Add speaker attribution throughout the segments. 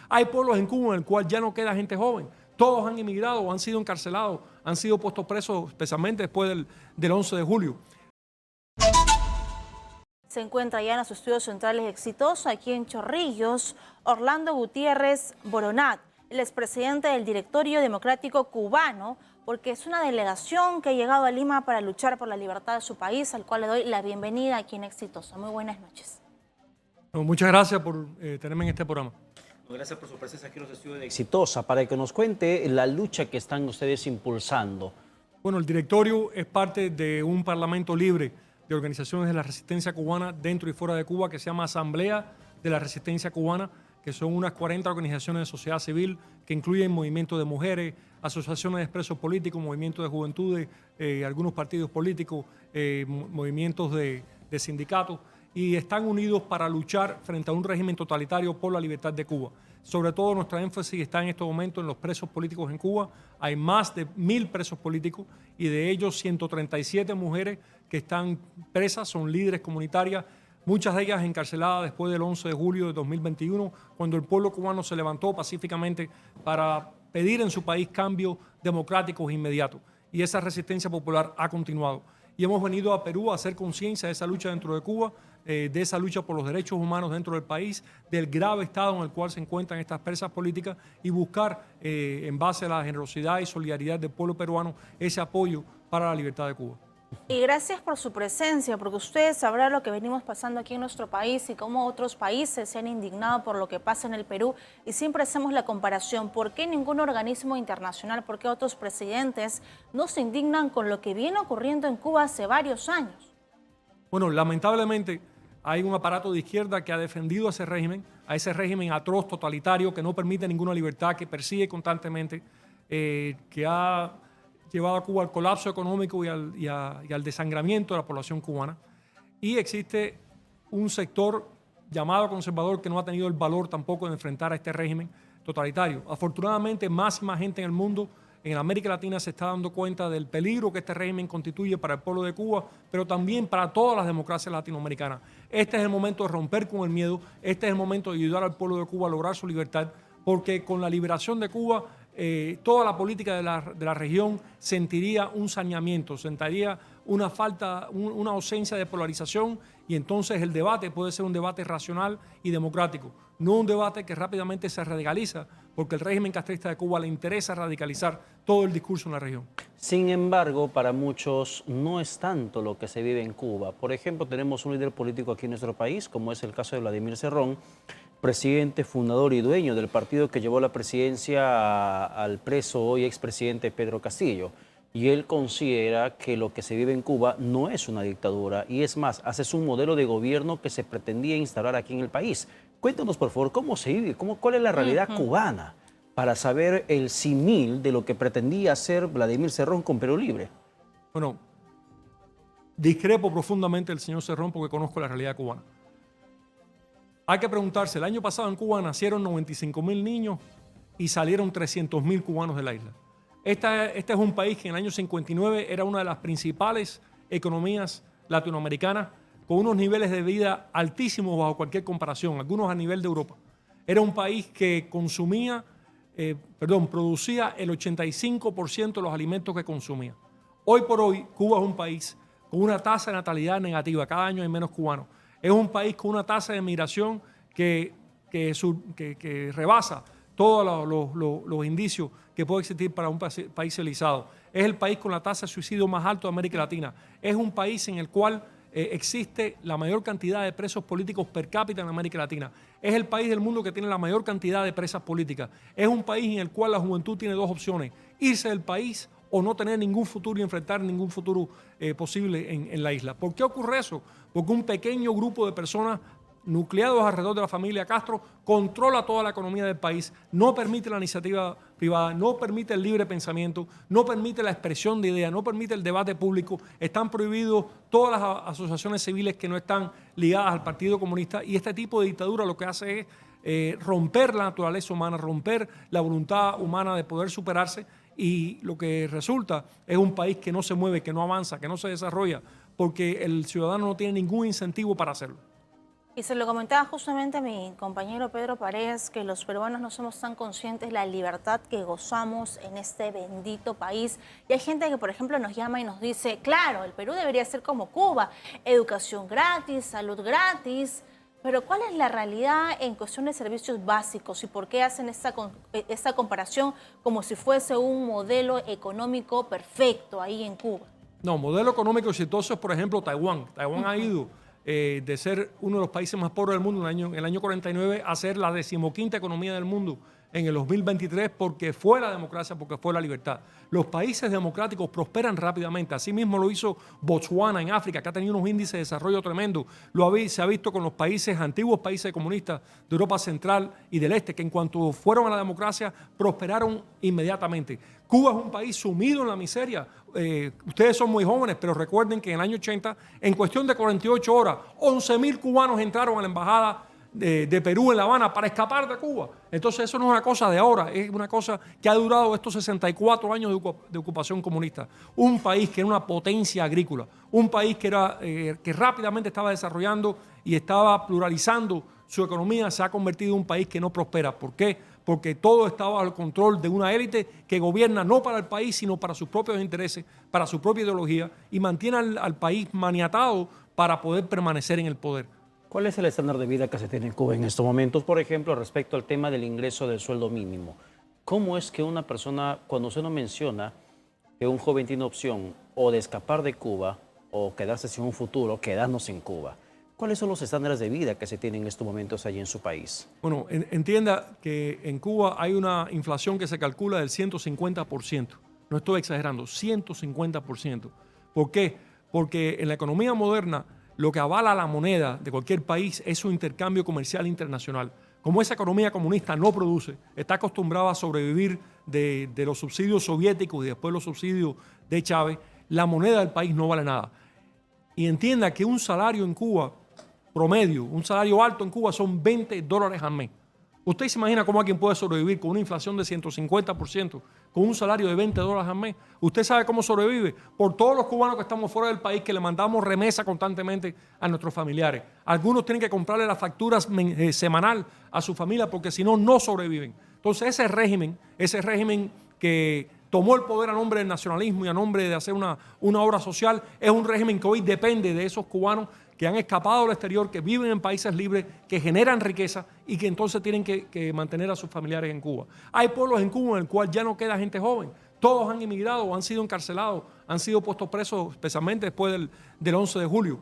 Speaker 1: Hay pueblos en Cuba en el cual ya no queda gente joven. Todos han emigrado o han sido encarcelados, han sido puestos presos, especialmente después del 11 de julio.
Speaker 2: Se encuentra ya en los estudios centrales exitosos aquí en Chorrillos, Orlando Gutiérrez Boronat, el expresidente del Directorio Democrático Cubano, porque es una delegación que ha llegado a Lima para luchar por la libertad de su país, al cual le doy la bienvenida aquí en Exitosa. Muy buenas noches.
Speaker 1: Bueno, muchas gracias por tenerme en este programa.
Speaker 3: Gracias por su presencia aquí en los estudios de Exitosa, para que nos cuente la lucha que están ustedes impulsando.
Speaker 1: Bueno, el directorio es parte de un parlamento libre de organizaciones de la resistencia cubana dentro y fuera de Cuba que se llama Asamblea de la Resistencia Cubana, que son unas 40 organizaciones de sociedad civil que incluyen movimientos de mujeres, asociaciones de presos políticos, movimientos de juventudes, algunos partidos políticos, movimientos de sindicatos, y están unidos para luchar frente a un régimen totalitario por la libertad de Cuba. Sobre todo nuestra énfasis está en estos momentos en los presos políticos en Cuba. Hay más de 1000 presos políticos y de ellos 137 mujeres que están presas, son líderes comunitarias, muchas de ellas encarceladas después del 11 de julio de 2021, cuando el pueblo cubano se levantó pacíficamente para pedir en su país cambios democráticos inmediatos. Y esa resistencia popular ha continuado. Y hemos venido a Perú a hacer conciencia de esa lucha dentro de Cuba, de esa lucha por los derechos humanos dentro del país, del grave estado en el cual se encuentran estas presas políticas y buscar, en base a la generosidad y solidaridad del pueblo peruano, ese apoyo para la libertad de Cuba.
Speaker 2: Y gracias por su presencia, porque ustedes sabrán lo que venimos pasando aquí en nuestro país y cómo otros países se han indignado por lo que pasa en el Perú. Y siempre hacemos la comparación, ¿por qué ningún organismo internacional, por qué otros presidentes no se indignan con lo que viene ocurriendo en Cuba hace varios años?
Speaker 1: Bueno, lamentablemente hay un aparato de izquierda que ha defendido a ese régimen atroz, totalitario, que no permite ninguna libertad, que persigue constantemente, que ha llevado a Cuba al colapso económico y al desangramiento de la población cubana. Y existe un sector llamado conservador que no ha tenido el valor tampoco de enfrentar a este régimen totalitario. Afortunadamente, más y más gente en el mundo, en América Latina, se está dando cuenta del peligro que este régimen constituye para el pueblo de Cuba, pero también para todas las democracias latinoamericanas. Este es el momento de romper con el miedo, este es el momento de ayudar al pueblo de Cuba a lograr su libertad, porque con la liberación de Cuba, toda la política de la región sentiría un saneamiento, sentiría una falta, una ausencia de polarización, y entonces el debate puede ser un debate racional y democrático, no un debate que rápidamente se radicaliza, porque el régimen castrista de Cuba le interesa radicalizar todo el discurso en la región.
Speaker 3: Sin embargo, para muchos no es tanto lo que se vive en Cuba. Por ejemplo, tenemos un líder político aquí en nuestro país, como es el caso de Vladimir Cerrón, presidente, fundador y dueño del partido que llevó la presidencia al preso hoy expresidente Pedro Castillo. Y él considera que lo que se vive en Cuba no es una dictadura, y es más, hace un modelo de gobierno que se pretendía instaurar aquí en el país. Cuéntanos, por favor, cómo se vive, cuál es la realidad cubana, para saber el símil de lo que pretendía hacer Vladimir Cerrón con Perú Libre.
Speaker 1: Bueno, discrepo profundamente del señor Cerrón porque conozco la realidad cubana. Hay que preguntarse, el año pasado en Cuba nacieron 95.000 niños y salieron 300.000 cubanos de la isla. Este es un país que en el año 59 era una de las principales economías latinoamericanas, con unos niveles de vida altísimos bajo cualquier comparación, algunos a nivel de Europa. Era un país que producía el 85% de los alimentos que consumía. Hoy por hoy, Cuba es un país con una tasa de natalidad negativa, cada año hay menos cubanos. Es un país con una tasa de migración que rebasa todos los indicios que puede existir para un país civilizado. Es el país con la tasa de suicidio más alta de América Latina. Es un país en el cual existe la mayor cantidad de presos políticos per cápita en América Latina. Es el país del mundo que tiene la mayor cantidad de presas políticas. Es un país en el cual la juventud tiene dos opciones: irse del país o no tener ningún futuro y enfrentar ningún futuro posible en la isla. ¿Por qué ocurre eso? Porque un pequeño grupo de personas nucleados alrededor de la familia Castro controla toda la economía del país, no permite la iniciativa privada, no permite el libre pensamiento, no permite la expresión de ideas, no permite el debate público. Están prohibidos todas las asociaciones civiles que no están ligadas al Partido Comunista, y este tipo de dictadura lo que hace es romper la naturaleza humana, romper la voluntad humana de poder superarse, y lo que resulta es un país que no se mueve, que no avanza, que no se desarrolla, porque el ciudadano no tiene ningún incentivo para hacerlo.
Speaker 2: Y se lo comentaba justamente a mi compañero Pedro Paredes, que los peruanos no somos tan conscientes de la libertad que gozamos en este bendito país. Y hay gente que, por ejemplo, nos llama y nos dice, claro, el Perú debería ser como Cuba, educación gratis, salud gratis. Pero ¿cuál es la realidad en cuestión de servicios básicos y por qué hacen esta comparación como si fuese un modelo económico perfecto ahí en Cuba?
Speaker 1: No, modelo económico exitoso es, por ejemplo, Taiwán. Taiwán ha ido de ser uno de los países más pobres del mundo en el año 49 a ser la 15ª economía del mundo en el 2023 porque fue la democracia, porque fue la libertad. Los países democráticos prosperan rápidamente. Asimismo lo hizo Botswana en África, que ha tenido unos índices de desarrollo tremendos. Se ha visto con los países, antiguos países comunistas de Europa Central y del Este, que en cuanto fueron a la democracia, prosperaron inmediatamente. Cuba es un país sumido en la miseria. Ustedes son muy jóvenes, pero recuerden que en el año 80, en cuestión de 48 horas, 11.000 cubanos entraron a la embajada de Perú en La Habana para escapar de Cuba. Entonces eso no es una cosa de ahora, es una cosa que ha durado estos 64 años de ocupación comunista. Un país que era una potencia agrícola, un país que rápidamente estaba desarrollando y estaba pluralizando su economía, se ha convertido en un país que no prospera. ¿Por qué? Porque todo estaba al control de una élite que gobierna no para el país, sino para sus propios intereses, para su propia ideología y mantiene al país maniatado para poder permanecer en el poder.
Speaker 3: ¿Cuál es el estándar de vida que se tiene en Cuba en estos momentos? Por ejemplo, respecto al tema del ingreso del sueldo mínimo. ¿Cómo es que una persona, cuando usted no menciona que un joven tiene opción o de escapar de Cuba o quedarse sin un futuro, quedarnos en Cuba? ¿Cuáles son los estándares de vida que se tienen en estos momentos allí en su país?
Speaker 1: Bueno, entienda que en Cuba hay una inflación que se calcula del 150%. No estoy exagerando, 150%. ¿Por qué? Porque en la economía moderna lo que avala la moneda de cualquier país es su intercambio comercial internacional. Como esa economía comunista no produce, está acostumbrada a sobrevivir de los subsidios soviéticos y después los subsidios de Chávez, la moneda del país no vale nada. Y entienda que un salario en Cuba promedio, un salario alto en Cuba son $20 al mes. ¿Usted se imagina cómo alguien puede sobrevivir con una inflación de 150%, con un salario de $20 al mes? ¿Usted sabe cómo sobrevive? Por todos los cubanos que estamos fuera del país, que le mandamos remesa constantemente a nuestros familiares. Algunos tienen que comprarle las facturas semanal a su familia porque si no, no sobreviven. Entonces ese régimen que tomó el poder a nombre del nacionalismo y a nombre de hacer una obra social, es un régimen que hoy depende de esos cubanos que han escapado al exterior, que viven en países libres, que generan riqueza y que entonces tienen que mantener a sus familiares en Cuba. Hay pueblos en Cuba en el cual ya no queda gente joven. Todos han emigrado o han sido encarcelados, han sido puestos presos, especialmente después del 11 de julio.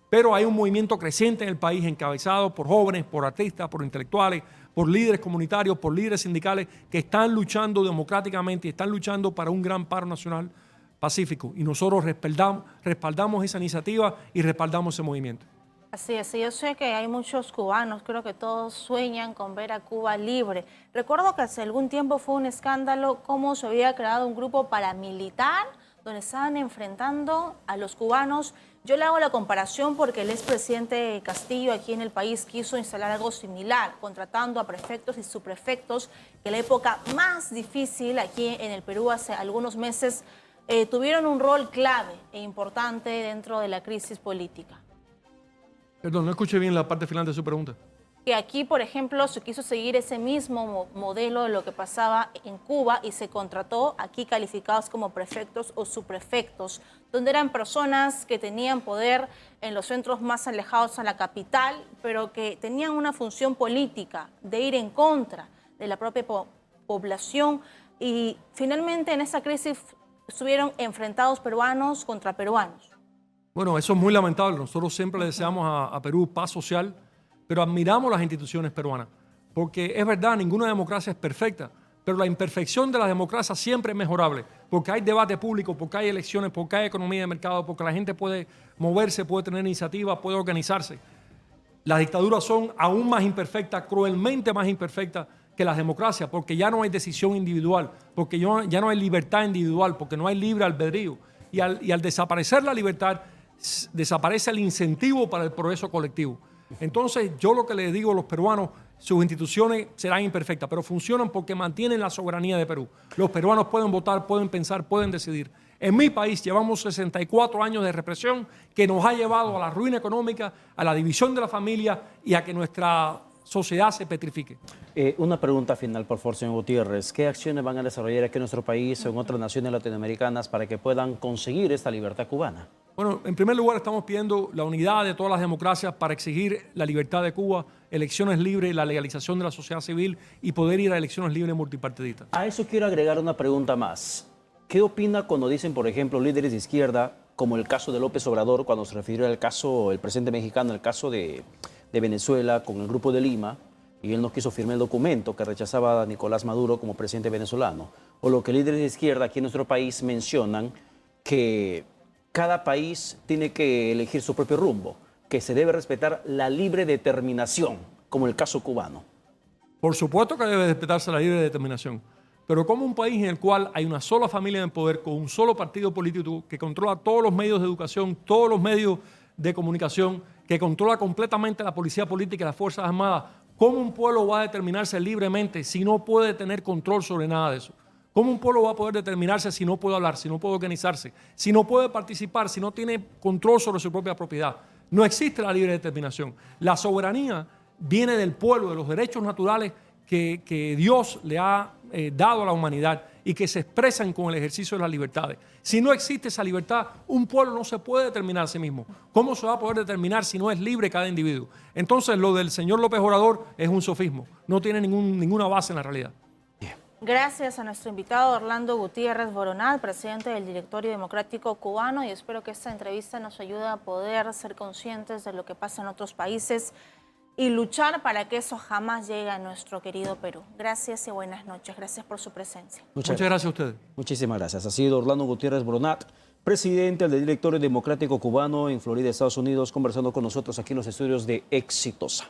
Speaker 1: Pero hay un movimiento creciente en el país encabezado por jóvenes, por artistas, por intelectuales, por líderes comunitarios, por líderes sindicales que están luchando democráticamente y están luchando para un gran paro nacional pacífico. Y nosotros respaldamos esa iniciativa y respaldamos ese movimiento.
Speaker 2: Así es, yo sé que hay muchos cubanos, creo que todos sueñan con ver a Cuba libre. Recuerdo que hace algún tiempo fue un escándalo cómo se había creado un grupo paramilitar donde estaban enfrentando a los cubanos. Yo le hago la comparación porque el expresidente Castillo aquí en el país quiso instalar algo similar, contratando a prefectos y subprefectos que en la época más difícil aquí en el Perú hace algunos meses tuvieron un rol clave e importante dentro de la crisis política.
Speaker 1: Perdón, no escuché bien la parte final de su pregunta.
Speaker 2: Que aquí, por ejemplo, se quiso seguir ese mismo modelo de lo que pasaba en Cuba y se contrató aquí calificados como prefectos o subprefectos, donde eran personas que tenían poder en los centros más alejados a la capital, pero que tenían una función política de ir en contra de la propia población. Y finalmente en esa crisis estuvieron enfrentados peruanos contra peruanos.
Speaker 1: Bueno, eso es muy lamentable. Nosotros siempre le deseamos a Perú paz social, pero admiramos las instituciones peruanas, porque es verdad, ninguna democracia es perfecta, pero la imperfección de la democracia siempre es mejorable, porque hay debate público, porque hay elecciones, porque hay economía de mercado, porque la gente puede moverse, puede tener iniciativa, puede organizarse. Las dictaduras son aún más imperfectas, cruelmente más imperfectas que las democracias, porque ya no hay decisión individual, porque ya no hay libertad individual, porque no hay libre albedrío. Y al desaparecer la libertad, desaparece el incentivo para el progreso colectivo. Entonces, yo lo que les digo a los peruanos, sus instituciones serán imperfectas, pero funcionan porque mantienen la soberanía de Perú. Los peruanos pueden votar, pueden pensar, pueden decidir. En mi país llevamos 64 años de represión que nos ha llevado a la ruina económica, a la división de la familia y a que nuestra sociedad se petrifique.
Speaker 3: Una pregunta final, por favor, señor Gutiérrez. ¿Qué acciones van a desarrollar aquí en nuestro país o en otras naciones latinoamericanas para que puedan conseguir esta libertad cubana?
Speaker 1: Bueno, en primer lugar estamos pidiendo la unidad de todas las democracias para exigir la libertad de Cuba, elecciones libres, la legalización de la sociedad civil y poder ir a elecciones libres multipartidistas.
Speaker 3: A eso quiero agregar una pregunta más. ¿Qué opina cuando dicen, por ejemplo, líderes de izquierda, como el caso de López Obrador, cuando se refirió al caso, el presidente mexicano, el caso de Venezuela con el Grupo de Lima, y él no quiso firmar el documento que rechazaba a Nicolás Maduro como presidente venezolano? O lo que líderes de izquierda aquí en nuestro país mencionan, que cada país tiene que elegir su propio rumbo, que se debe respetar la libre determinación, como el caso cubano.
Speaker 1: Por supuesto que debe respetarse la libre determinación, pero como un país en el cual hay una sola familia en poder, con un solo partido político que controla todos los medios de educación, todos los medios de comunicación, que controla completamente la policía política y las Fuerzas Armadas, ¿cómo un pueblo va a determinarse libremente si no puede tener control sobre nada de eso? ¿Cómo un pueblo va a poder determinarse si no puede hablar, si no puede organizarse, si no puede participar, si no tiene control sobre su propia propiedad? No existe la libre determinación. La soberanía viene del pueblo, de los derechos naturales que Dios le ha dado a la humanidad y que se expresan con el ejercicio de las libertades. Si no existe esa libertad, un pueblo no se puede determinar a sí mismo. ¿Cómo se va a poder determinar si no es libre cada individuo? Entonces, lo del señor López Obrador es un sofismo, no tiene ninguna base en la realidad.
Speaker 2: Gracias a nuestro invitado Orlando Gutiérrez Boronat, presidente del Directorio Democrático Cubano, y espero que esta entrevista nos ayude a poder ser conscientes de lo que pasa en otros países y luchar para que eso jamás llegue a nuestro querido Perú. Gracias y buenas noches. Gracias por su presencia.
Speaker 1: Muchas gracias a ustedes.
Speaker 3: Muchísimas gracias. Ha sido Orlando Gutiérrez Boronat, presidente del Directorio Democrático Cubano en Florida, Estados Unidos, conversando con nosotros aquí en los estudios de Exitosa.